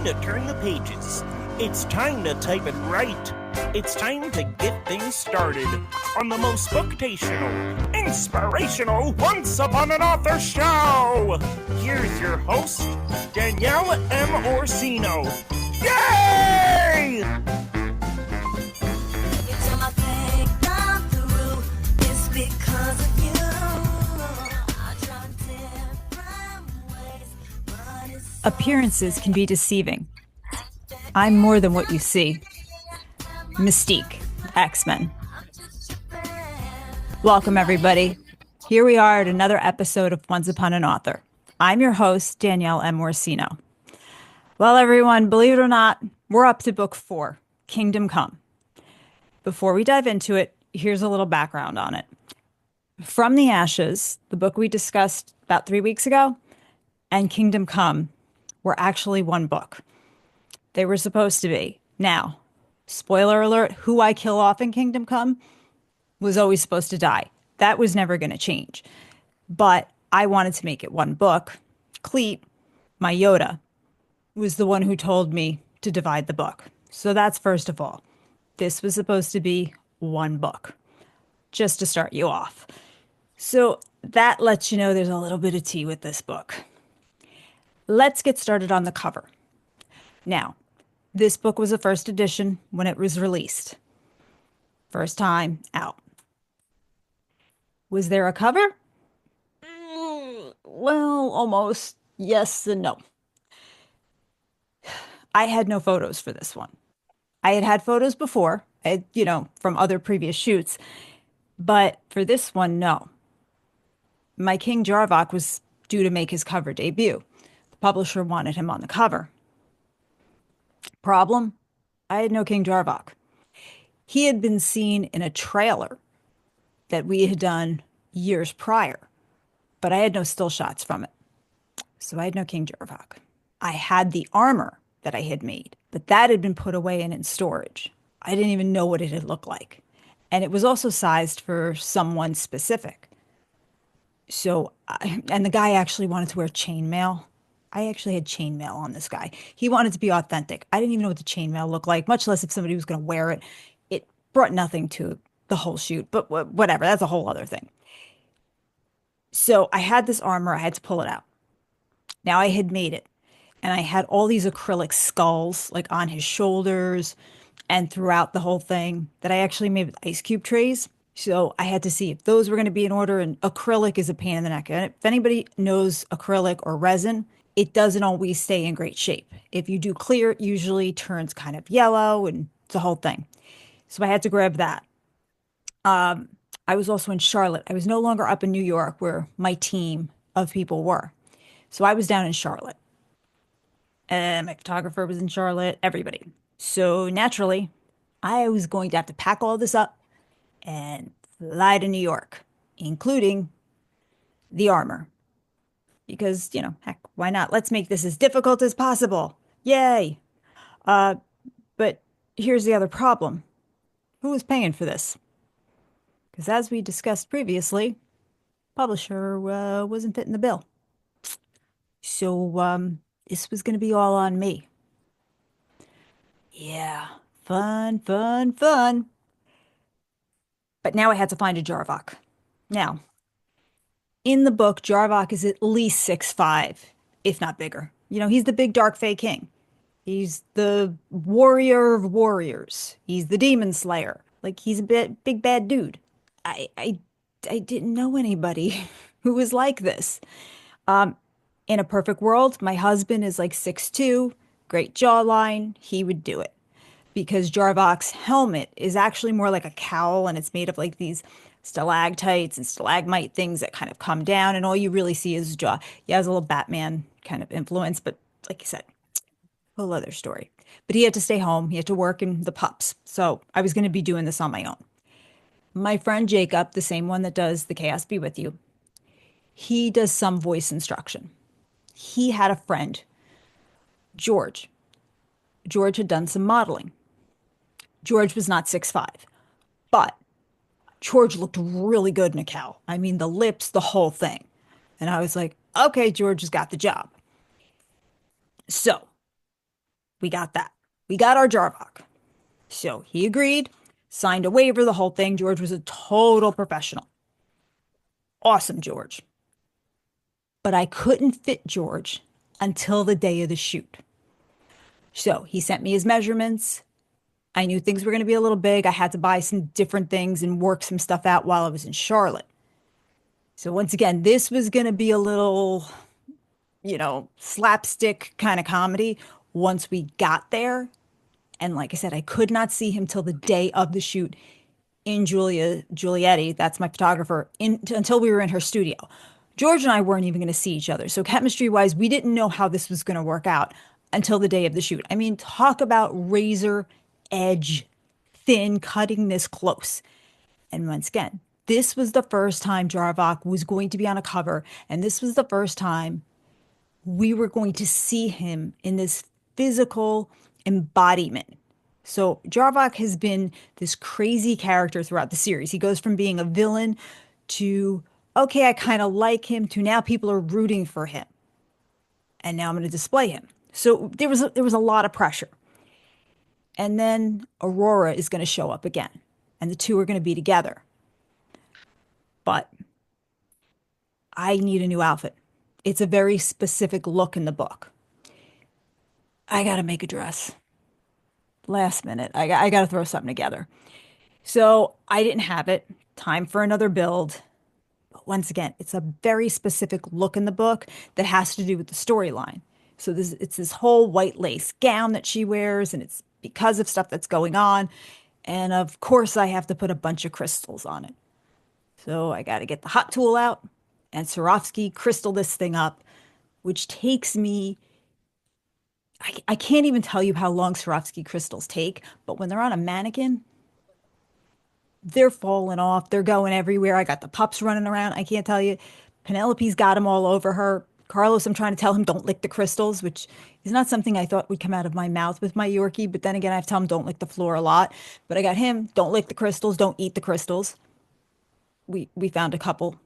time to turn the pages. It's time to type it right. It's time to get things started on the most bookational, inspirational Once Upon an Author show. Here's your host, Danielle M. Orsino. Yay! Appearances can be deceiving. I'm more than what you see. Mystique, X-Men. Welcome, everybody. Here we are at another episode of Once Upon an Author. I'm your host, Danielle M. Morsino. Well, everyone, believe it or not, we're up to book 4, Kingdom Come. Before we dive into it, here's a little background on it. From the Ashes, the book we discussed about 3 weeks ago, and Kingdom Come were actually one book. They were supposed to be. Now, spoiler alert, who I kill off in Kingdom Come was always supposed to die. That was never going to change. But I wanted to make it one book. Cleet, my Yoda, was the one who told me to divide the book. So that's first of all. This was supposed to be one book, just to start you off. So that lets you know there's a little bit of tea with this book. Let's get started on the cover. Now, this book was a first edition when it was released. First time out. Was there a cover? Well, almost. Yes and no. I had no photos for this one. I had photos before, from other previous shoots. But for this one, no. My King Jarvok was due to make his cover debut. Publisher wanted him on the cover. Problem? I had no King Jarvok. He had been seen in a trailer that we had done years prior, but I had no still shots from it. So I had no King Jarvok. I had the armor that I had made, but that had been put away and in storage. I didn't even know what it had looked like. And it was also sized for someone specific. And the guy actually wanted to wear chainmail. I actually had chainmail on this guy. He wanted to be authentic. I didn't even know what the chainmail looked like, much less if somebody was going to wear it. It brought nothing to the whole shoot, but whatever. That's a whole other thing. So I had this armor. I had to pull it out. Now I had made it, and I had all these acrylic skulls like on his shoulders and throughout the whole thing that I actually made with ice cube trays. So I had to see if those were going to be in order, and acrylic is a pain in the neck. And if anybody knows acrylic or resin, it doesn't always stay in great shape. If you do clear, it usually turns kind of yellow, and it's a whole thing. So I had to grab that. I was also in Charlotte. I was no longer up in New York where my team of people were. So I was down in Charlotte. And my photographer was in Charlotte, everybody. So naturally, I was going to have to pack all this up and fly to New York, including the armor. Because, heck, why not? Let's make this as difficult as possible. Yay! But here's the other problem. Who was paying for this? Because as we discussed previously, publisher wasn't fitting the bill. So this was going to be all on me. Yeah, fun. But now I had to find a Jarvok. Now, in the book, Jarvok is at least 6'5", if not bigger. He's the big darkfae king. He's the warrior of warriors. He's the demon slayer. Like, he's a big bad dude. I didn't know anybody who was like this. In a perfect world, my husband is like 6'2", great jawline. He would do it. Because Jarvok's helmet is actually more like a cowl, and it's made of like these stalactites and stalagmite things that kind of come down, and all you really see is his jaw. He has a little Batman kind of influence, but like I said, whole other story. But he had to stay home. He had to work in the pups. So I was going to be doing this on my own. My friend Jacob, the same one that does the Chaos Be With You, he does some voice instruction. He had a friend, George. George had done some modeling. George was not 6'5", but George looked really good in a cowl. I mean, the lips, the whole thing. And I was like, okay, George has got the job. So We got that. We got our Jarvok. So he agreed, signed a waiver, the whole thing. George was a total professional. Awesome, George. But I couldn't fit George until the day of the shoot. So he sent me his measurements. I knew things were going to be a little big. I had to buy some different things and work some stuff out while I was in Charlotte. So once again, this was going to be a little, slapstick kind of comedy once we got there. And like I said, I could not see him till the day of the shoot in Giulietti, that's my photographer, until we were in her studio. George and I weren't even going to see each other. So chemistry wise, we didn't know how this was going to work out until the day of the shoot. I mean, talk about razor edge thin, cutting this close. And once again, this was the first time Jarvok was going to be on a cover. And this was the first time we were going to see him in this physical embodiment. So Jarvok has been this crazy character throughout the series. He goes from being a villain to, okay, I kind of like him, to now people are rooting for him. And now I'm going to display him. So there was a lot of pressure. And then Aurora is going to show up again, and the two are going to be together. But I need a new outfit. It's a very specific look in the book. I got to make a dress. Last minute, I got to throw something together. So I didn't have it. Time for another build. But once again, it's a very specific look in the book that has to do with the storyline. So it's this whole white lace gown that she wears, and it's because of stuff that's going on. And of course, I have to put a bunch of crystals on it. So I got to get the hot tool out and Swarovski crystal this thing up, which takes me, I can't even tell you how long Swarovski crystals take, but when they're on a mannequin, they're falling off. They're going everywhere. I got the pups running around. I can't tell you. Penelope's got them all over her. Carlos, I'm trying to tell him don't lick the crystals, which is not something I thought would come out of my mouth with my Yorkie. But then again, I have to tell him don't lick the floor a lot. But I got him, don't lick the crystals, don't eat the crystals. We found a couple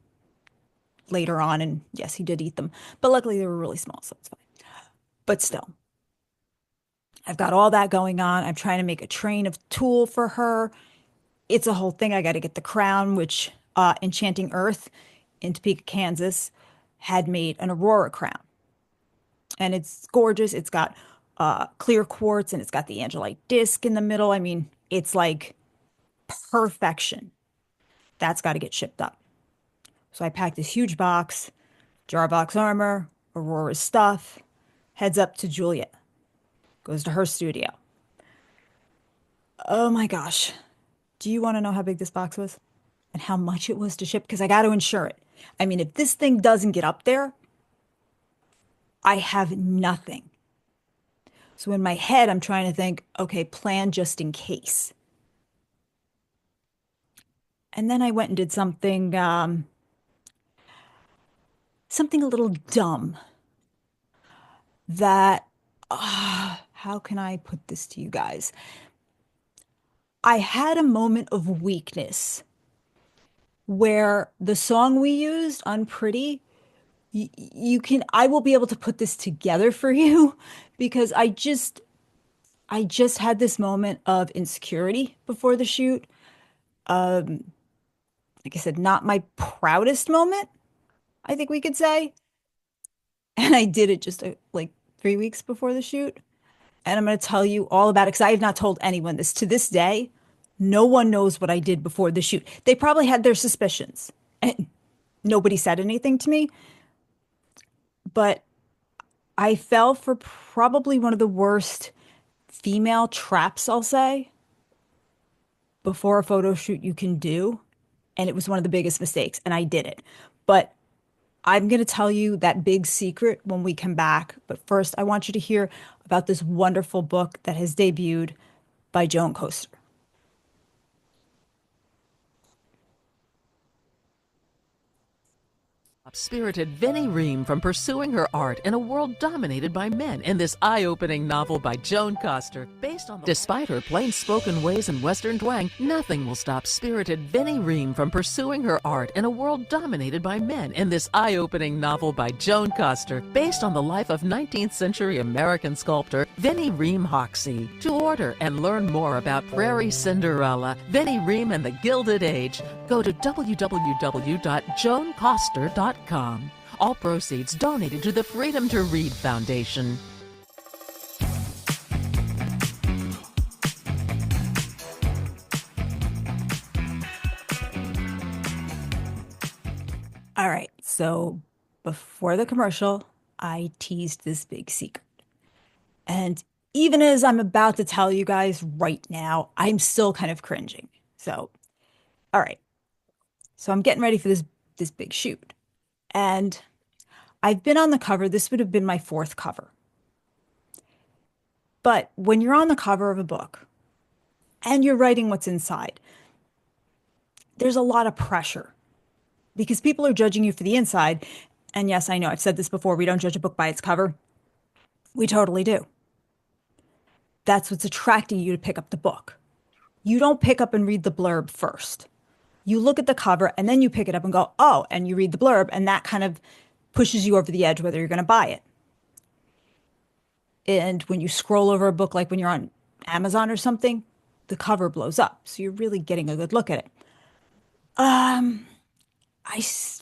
later on, and yes, he did eat them. But luckily they were really small, so it's fine. But still, I've got all that going on. I'm trying to make a train of tulle for her. It's a whole thing. I got to get the crown, which Enchanting Earth in Topeka, Kansas, had made an Aurora crown. And it's gorgeous. It's got clear quartz, and it's got the Angelite disc in the middle. I mean, it's like perfection. That's got to get shipped up. So I packed this huge box, Jarvok's armor, Aurora's stuff, heads up to Juliet, goes to her studio. Oh my gosh. Do you want to know how big this box was and how much it was to ship? Because I got to insure it. I mean, if this thing doesn't get up there, I have nothing. So in my head, I'm trying to think, okay, plan just in case. And then I went and did something a little dumb that, how can I put this to you guys? I had a moment of weakness where the song we used on Pretty, I will be able to put this together for you because I just had this moment of insecurity before the shoot. Like I said, not my proudest moment, I think we could say. And I did it just like 3 weeks before the shoot. And I'm going to tell you all about it because I have not told anyone this to this day. No one knows what I did before the shoot. They probably had their suspicions and nobody said anything to me. But I fell for probably one of the worst female traps, I'll say, before a photo shoot you can do. And it was one of the biggest mistakes, and I did it. But I'm going to tell you that big secret when we come back. But first, I want you to hear about this wonderful book that has debuted by Joan Coaster. Spirited Vinnie Ream from pursuing her art in a world dominated by men in this eye-opening novel by Joan Coster. Despite her plain-spoken ways and Western twang, nothing will stop spirited Vinnie Ream from pursuing her art in a world dominated by men in this eye-opening novel by Joan Coster, based on the life of 19th century American sculptor Vinnie Ream Hoxsey. To order and learn more about Prairie Cinderella, Vinnie Ream and the Gilded Age, go to www.joancoster.com. All proceeds donated to the Freedom to Read Foundation. All right, so before the commercial, I teased this big secret. And even as I'm about to tell you guys right now, I'm still kind of cringing. So, all right. So I'm getting ready for this big shoot. And I've been on the cover. This would have been my fourth cover. But when you're on the cover of a book and you're writing what's inside, there's a lot of pressure because people are judging you for the inside. And yes, I know I've said this before. We don't judge a book by its cover. We totally do. That's what's attracting you to pick up the book. You don't pick up and read the blurb first. You look at the cover and then you pick it up and go, oh, and you read the blurb, and that kind of pushes you over the edge whether you're going to buy it. And when you scroll over a book, like when you're on Amazon or something, the cover blows up. So you're really getting a good look at it.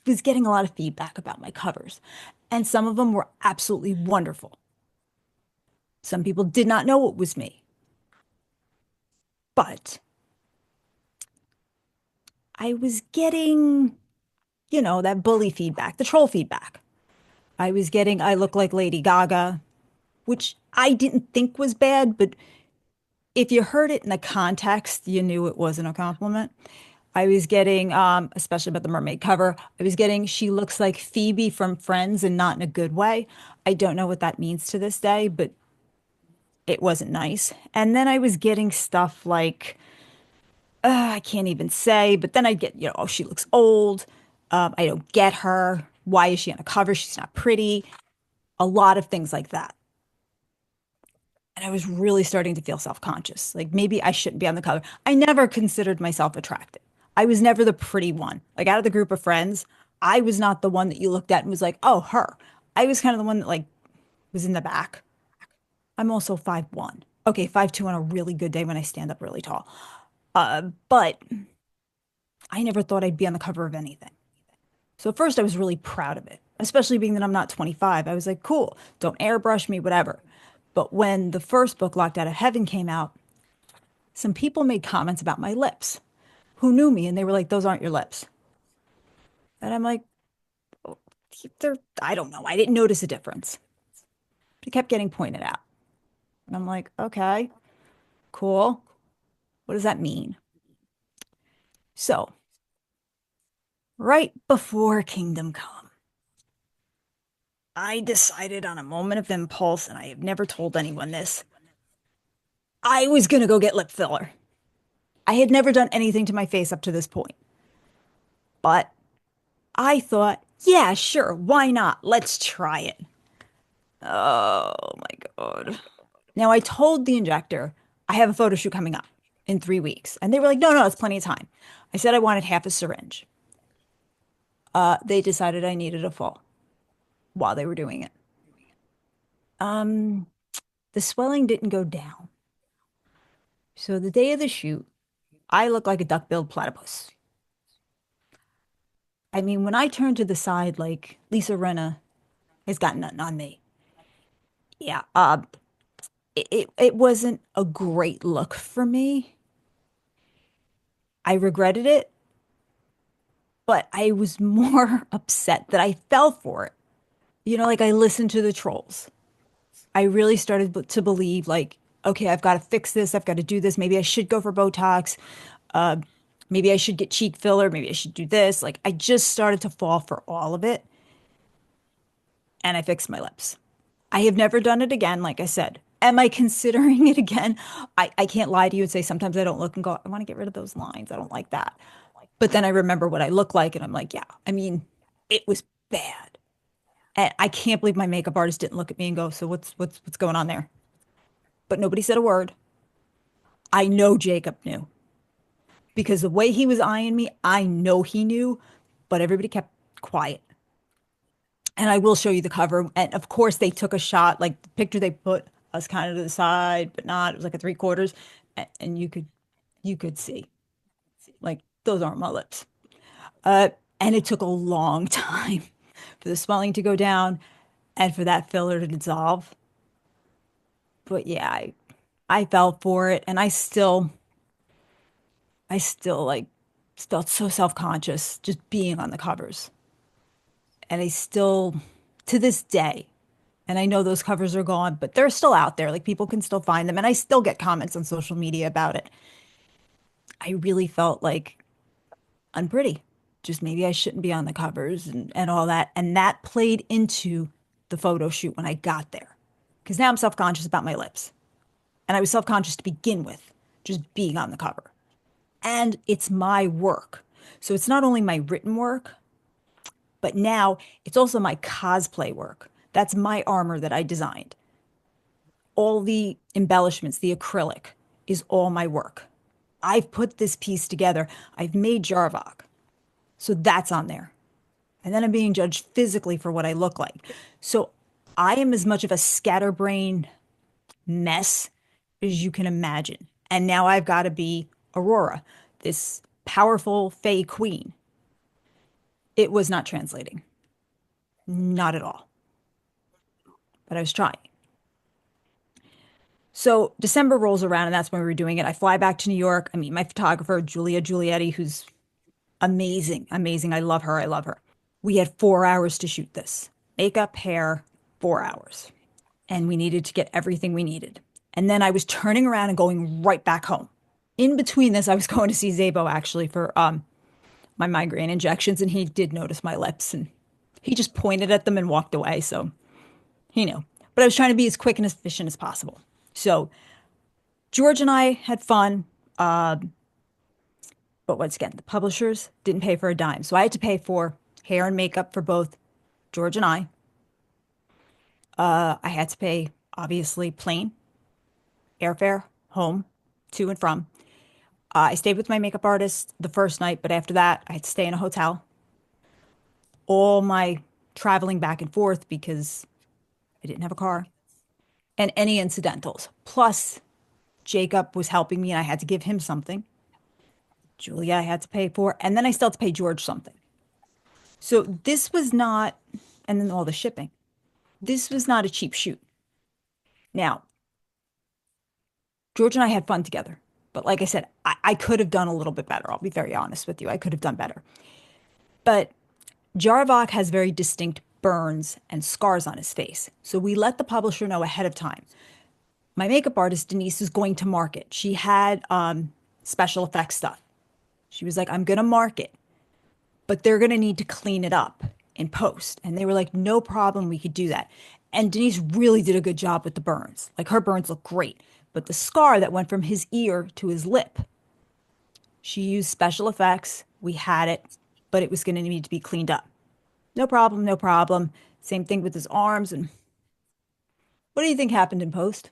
Was getting a lot of feedback about my covers, and some of them were absolutely wonderful. Some people did not know it was me. But I was getting, that bully feedback, the troll feedback. I was getting, I look like Lady Gaga, which I didn't think was bad, but if you heard it in the context, you knew it wasn't a compliment. I was getting, especially about the mermaid cover, I was getting, she looks like Phoebe from Friends and not in a good way. I don't know what that means to this day, but it wasn't nice. And then I was getting stuff like, I can't even say, but then I get, oh, she looks old. I don't get her. Why is she on a cover? She's not pretty. A lot of things like that. And I was really starting to feel self-conscious. Like maybe I shouldn't be on the cover. I never considered myself attractive. I was never the pretty one. Like out of the group of friends, I was not the one that you looked at and was like, oh, her. I was kind of the one that like was in the back. I'm also 5'1". Okay, 5'2" on a really good day when I stand up really tall. But I never thought I'd be on the cover of anything. So at first I was really proud of it, especially being that I'm not 25. I was like, cool, don't airbrush me, whatever. But when the first book, Locked Out of Heaven, came out, some people made comments about my lips who knew me, and they were like, those aren't your lips. And I'm like, oh, I don't know. I didn't notice a difference. It kept getting pointed out. And I'm like, okay, cool. What does that mean? So, right before Kingdom Come, I decided on a moment of impulse, and I have never told anyone this, I was going to go get lip filler. I had never done anything to my face up to this point. But I thought, yeah, sure, why not? Let's try it. Oh my God. Now, I told the injector, I have a photo shoot coming up in 3 weeks. And they were like, no, it's plenty of time. I said I wanted half a syringe. They decided I needed a full while they were doing it. The swelling didn't go down. So the day of the shoot, I look like a duck-billed platypus. I mean, when I turn to the side, like Lisa Rinna has got nothing on me. Yeah, it wasn't a great look for me. I regretted it, but I was more upset that I fell for it. Like I listened to the trolls. I really started to believe like, okay, I've got to fix this. I've got to do this. Maybe I should go for Botox. Maybe I should get cheek filler. Maybe I should do this. Like I just started to fall for all of it. And I fixed my lips. I have never done it again. Like I said, am I considering it again? I can't lie to you and say sometimes I don't look and go, I want to get rid of those lines. I don't like that. But then I remember what I look like and I'm like, yeah, I mean, it was bad. And I can't believe my makeup artist didn't look at me and go, "So what's going on there?" But nobody said a word. I know Jacob knew because the way he was eyeing me, I know he knew, but everybody kept quiet. And I will show you the cover. And of course, they took a shot, like the picture they put us kind of to the side, but not. It was like a three quarters, and you could see like those aren't my lips. Uh, and it took a long time for the swelling to go down and for that filler to dissolve. But yeah, I fell for it, and I still like felt so self-conscious just being on the covers. And I still, to this day, and I know those covers are gone, but they're still out there. Like people can still find them. And I still get comments on social media about it. I really felt like unpretty. Just maybe I shouldn't be on the covers and all that. And that played into the photo shoot when I got there. Because now I'm self-conscious about my lips. And I was self-conscious to begin with, just being on the cover. And it's my work. So it's not only my written work, but now it's also my cosplay work. That's my armor that I designed. All the embellishments, the acrylic is all my work. I've put this piece together. I've made Jarvok. So that's on there. And then I'm being judged physically for what I look like. So I am as much of a scatterbrain mess as you can imagine. And now I've got to be Aurora, this powerful fae queen. It was not translating. Not at all. But I was trying. So December rolls around, and that's when we were doing it. I fly back to New York. I meet my photographer, Julia Giulietti, who's amazing, amazing. I love her. I love her. We had 4 hours to shoot this. Makeup, hair, 4 hours. And we needed to get everything we needed. And then I was turning around and going right back home. In between this, I was going to see Zabo actually for my migraine injections, and he did notice my lips, and he just pointed at them and walked away. So he knew. But I was trying to be as quick and as efficient as possible. So George and I had fun. But once again, the publishers didn't pay for a dime. So I had to pay for hair and makeup for both George and I. I had to pay, obviously, plane, airfare, home, to and from. I stayed with my makeup artist the first night, but after that, I had to stay in a hotel. All my traveling back and forth because I didn't have a car, and any incidentals. Plus, Jacob was helping me, and I had to give him something. Julia, I had to pay for, and then I still had to pay George something. So this was not, and then all the shipping. This was not a cheap shoot. Now, George and I had fun together. But like I said, I could have done a little bit better. I'll be very honest with you. I could have done better. But Jarvok has very distinct burns and scars on his face. So we let the publisher know ahead of time. My makeup artist, Denise, is going to market. She had special effects stuff. She was like, I'm going to market, but they're going to need to clean it up in post. And they were like, no problem. We could do that. And Denise really did a good job with the burns. Like her burns look great. But the scar that went from his ear to his lip, she used special effects. We had it, but it was going to need to be cleaned up. No problem, no problem. Same thing with his arms. And what do you think happened in post?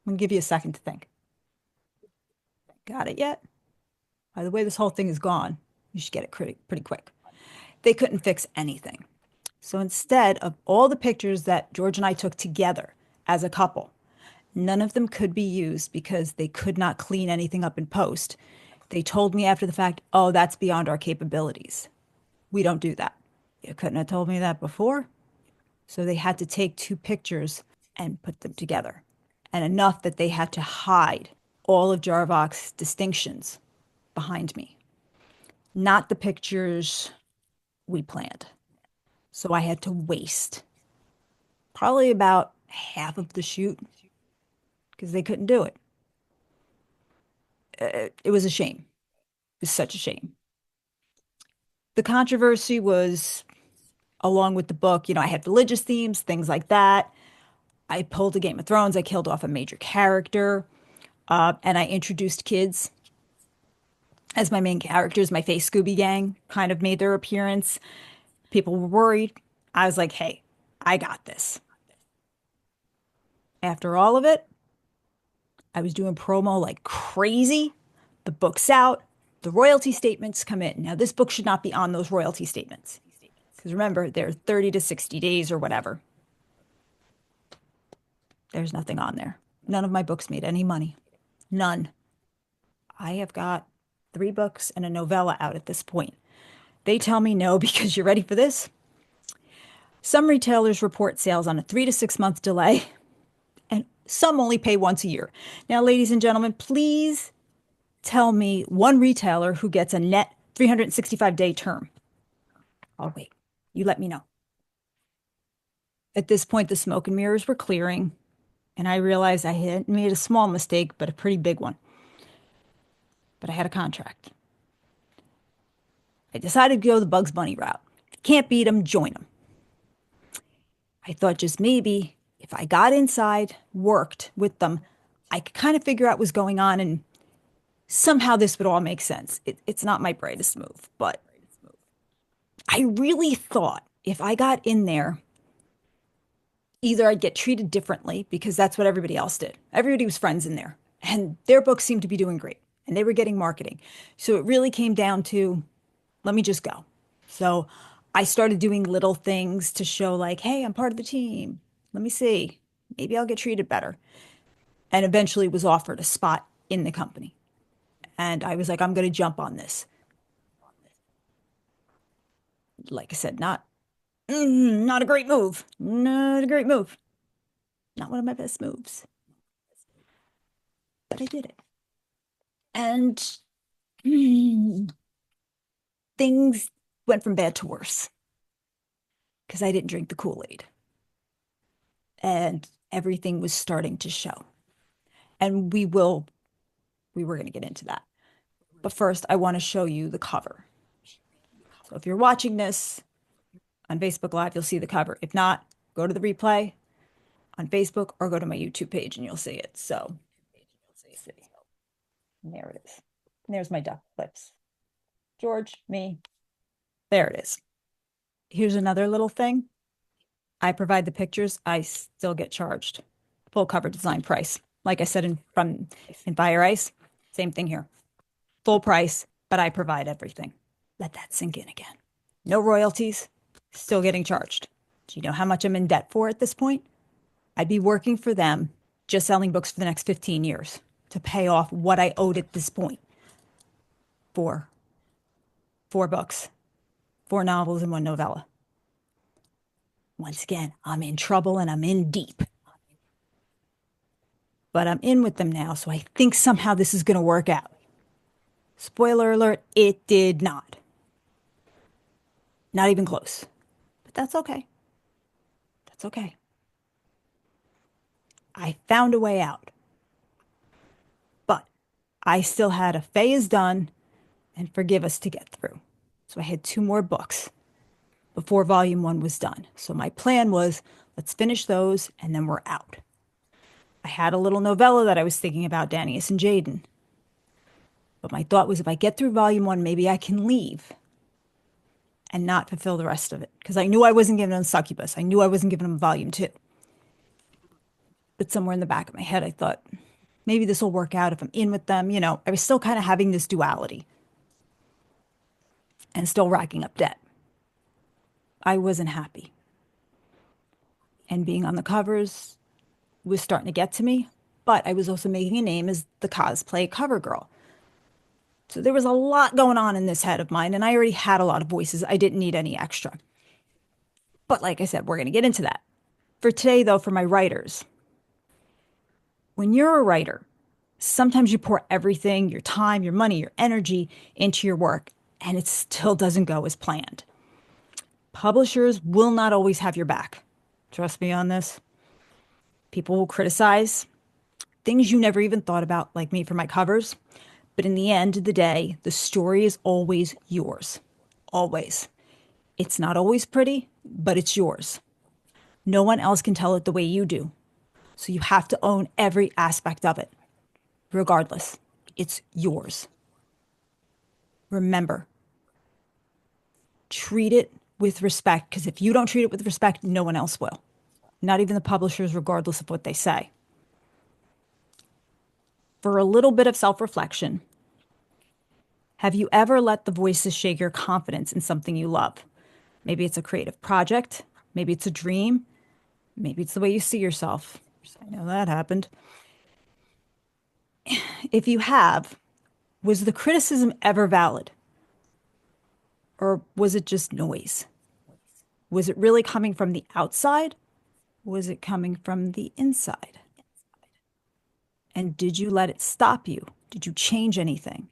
I'm going to give you a second to think. Got it yet? By the way, this whole thing is gone. You should get it pretty quick. They couldn't fix anything. So instead of all the pictures that George and I took together as a couple, none of them could be used because they could not clean anything up in post. They told me after the fact, oh, that's beyond our capabilities. We don't do that. You couldn't have told me that before. So they had to take two pictures and put them together. And enough that they had to hide all of Jarvok's distinctions behind me. Not the pictures we planned. So I had to waste probably about half of the shoot because they couldn't do it. It was a shame. It was such a shame. The controversy was, along with the book, I had religious themes, things like that. I pulled a Game of Thrones. I killed off a major character. And I introduced kids as my main characters. My Face Scooby Gang kind of made their appearance. People were worried. I was like, hey, I got this. After all of it, I was doing promo like crazy. The book's out. The royalty statements come in. Now, this book should not be on those royalty statements. Because remember, they're 30 to 60 days or whatever. There's nothing on there. None of my books made any money. None. I have got 3 books and a novella out at this point. They tell me no because you're ready for this. Some retailers report sales on a 3 to 6 month delay, and some only pay once a year. Now, ladies and gentlemen, please tell me one retailer who gets a net 365-day term. I'll wait. You let me know. At this point, the smoke and mirrors were clearing, and I realized I had made a small mistake, but a pretty big one. But I had a contract. I decided to go the Bugs Bunny route. If you can't beat them, join them. I thought just maybe if I got inside, worked with them, I could kind of figure out what's going on, and somehow this would all make sense. It's not my brightest move, but I really thought if I got in there, either I'd get treated differently because that's what everybody else did. Everybody was friends in there, and their books seemed to be doing great, and they were getting marketing. So it really came down to, let me just go. So I started doing little things to show like, hey, I'm part of the team. Let me see. Maybe I'll get treated better. And eventually was offered a spot in the company. And I was like, I'm going to jump on this. Like I said, not a great move. Not a great move. Not one of my best moves. But I did it. And things went from bad to worse. Because I didn't drink the Kool-Aid. And everything was starting to show. And we were going to get into that. But first, I want to show you the cover. So if you're watching this on Facebook Live, you'll see the cover. If not, go to the replay on Facebook or go to my YouTube page and you'll see it. So, see. And there it is. And there's my duck clips. George, me. There it is. Here's another little thing. I provide the pictures. I still get charged full cover design price. Like I said in Fire Ice, same thing here. Full price, but I provide everything. Let that sink in again. No royalties, still getting charged. Do you know how much I'm in debt for at this point? I'd be working for them, just selling books for the next 15 years to pay off what I owed at this point. 4 books, 4 novels and 1 novella. Once again, I'm in trouble and I'm in deep. But I'm in with them now, so I think somehow this is going to work out. Spoiler alert, it did not. Not even close. But that's okay. That's okay. I found a way out. But I still had a Fae is done and Forgive Us to get through. So I had 2 more books before volume 1 was done. So my plan was, let's finish those and then we're out. I had a little novella that I was thinking about, Danius and Jaden. But my thought was if I get through volume 1, maybe I can leave and not fulfill the rest of it. Because I knew I wasn't giving them Succubus. I knew I wasn't giving them volume 2. But somewhere in the back of my head, I thought, maybe this will work out if I'm in with them. You know, I was still kind of having this duality and still racking up debt. I wasn't happy. And being on the covers was starting to get to me. But I was also making a name as the cosplay cover girl. So there was a lot going on in this head of mine, and I already had a lot of voices. I didn't need any extra. But like I said, we're going to get into that. For today, though, for my writers, when you're a writer, sometimes you pour everything, your time, your money, your energy into your work, and it still doesn't go as planned. Publishers will not always have your back. Trust me on this. People will criticize things you never even thought about, like me for my covers. But in the end of the day, the story is always yours. Always. It's not always pretty, but it's yours. No one else can tell it the way you do. So you have to own every aspect of it. Regardless, it's yours. Remember, treat it with respect, because if you don't treat it with respect, no one else will. Not even the publishers, regardless of what they say. For a little bit of self-reflection, have you ever let the voices shake your confidence in something you love? Maybe it's a creative project. Maybe it's a dream. Maybe it's the way you see yourself. I know that happened. If you have, was the criticism ever valid? Or was it just noise? Was it really coming from the outside? Was it coming from the inside? And did you let it stop you? Did you change anything?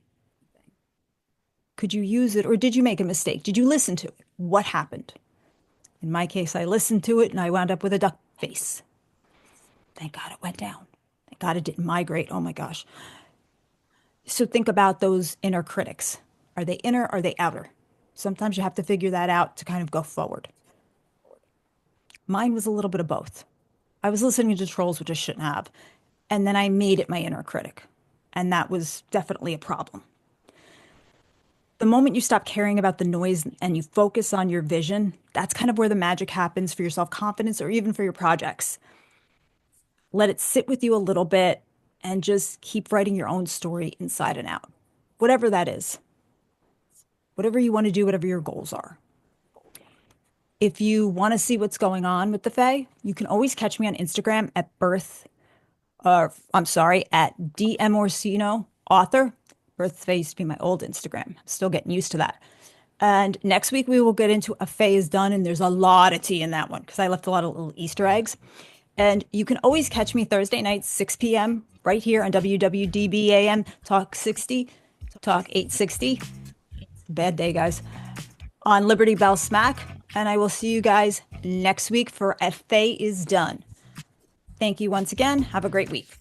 Could you use it, or did you make a mistake? Did you listen to it? What happened? In my case, I listened to it and I wound up with a duck face. Thank God it went down. Thank God it didn't migrate. Oh my gosh. So think about those inner critics. Are they inner? Are they outer? Sometimes you have to figure that out to kind of go forward. Mine was a little bit of both. I was listening to trolls, which I shouldn't have. And then I made it my inner critic. And that was definitely a problem. The moment you stop caring about the noise and you focus on your vision, that's kind of where the magic happens for your self-confidence or even for your projects. Let it sit with you a little bit and just keep writing your own story inside and out. Whatever that is. Whatever you want to do, whatever your goals are. If you want to see what's going on with the Fae, you can always catch me on Instagram at daniellemorsinoauthor. Birthofthefae used to be my old Instagram. Still getting used to that. And next week we will get into A Fae is Done, and there's a lot of tea in that one because I left a lot of little Easter eggs. And you can always catch me Thursday nights, 6 p.m. right here on WWDB AM, Talk 60, Talk 860. Bad day, guys. On Liberty Bell Smack. And I will see you guys next week for A Fae is Done. Thank you once again. Have a great week.